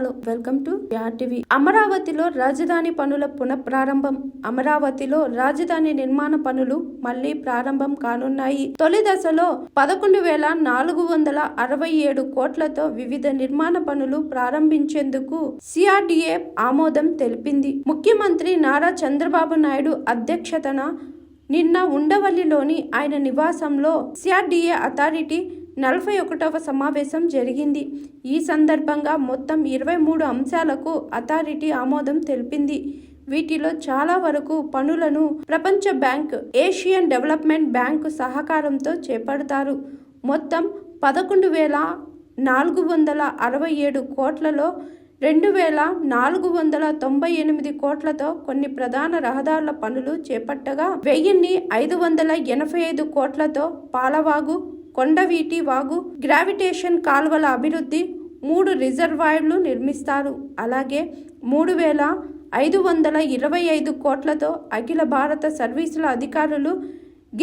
Hello, welcome to TV. అమరావతిలో రాజధాని పనుల పునఃప్రారంభం. అమరావతిలో రాజధాని నిర్మాణ పనులు మళ్లీ ప్రారంభం కానున్నాయి. తొలి దశలో 11,467 కోట్లతో వివిధ నిర్మాణ పనులు ప్రారంభించేందుకు సిఆర్డీఏ ఆమోదం తెలిపింది. ముఖ్యమంత్రి నారా చంద్రబాబు నాయుడు అధ్యక్షతన నిన్న ఉండవల్లిలోని ఆయన నివాసంలో సిఆర్డీఏ అథారిటీ 41వ సమావేశం జరిగింది. ఈ సందర్భంగా మొత్తం 23 అంశాలకు అథారిటీ ఆమోదం తెలిపింది. వీటిలో చాలా వరకు పనులను ప్రపంచ బ్యాంక్, ఏషియన్ డెవలప్మెంట్ బ్యాంకు సహకారంతో చేపడతారు. మొత్తం 11,467 కోట్లలో 2,498 కోట్లతో కొన్ని ప్రధాన రహదారుల పనులు చేపట్టగా 1,585 కోట్లతో పాలవాగు, కొండవీటి వాగు, గ్రావిటేషన్ కాల్వల అభివృద్ధి, 3 రిజర్వాయర్లు నిర్మిస్తారు. అలాగే 3,525 కోట్లతో అఖిల భారత సర్వీసుల అధికారులు,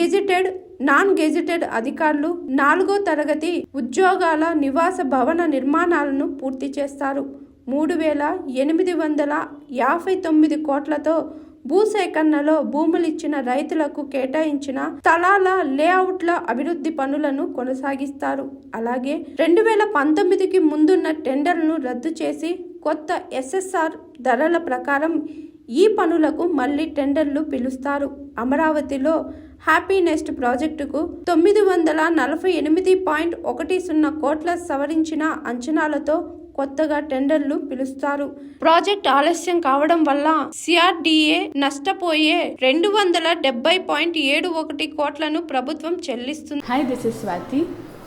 గెజిటెడ్, నాన్ గెజిటెడ్ అధికారులు 4వ తరగతి ఉద్యోగాల నివాస భవన నిర్మాణాలను పూర్తి చేస్తారు. 3,859 కోట్లతో భూసేకరణలో భూములిచ్చిన రైతులకు కేటాయించిన స్థలాల లేఅవుట్ల అభివృద్ధి పనులను కొనసాగిస్తారు. అలాగే 2019కి ముందున్న టెండర్లను రద్దు చేసి కొత్త ఎస్ఎస్ఆర్ ధరల ప్రకారం ఈ పనులకు మళ్లీ టెండర్లు పిలుస్తారు. అమరావతిలో హ్యాపీనెస్ట్ ప్రాజెక్టుకు 948.10 కోట్ల సవరించిన అంచనాలతో కొత్తగా టెండర్లు పిలుస్తారు. ప్రాజెక్ట్ ఆలస్యం కావడం వల్ల సిఆర్డీఏ నష్టపోయే 270.71 కోట్లను ప్రభుత్వం చెల్లిస్తుంది. Hi, this is Swathi.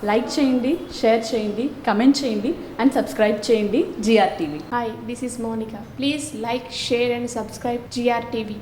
Like చేయండి, షేర్ చేయండి, కమెంట్ చేయండి అండ్ సబ్స్క్రైబ్ చేయండి GR TV. Hi, this is Monica. Please like, share and subscribe GR TV.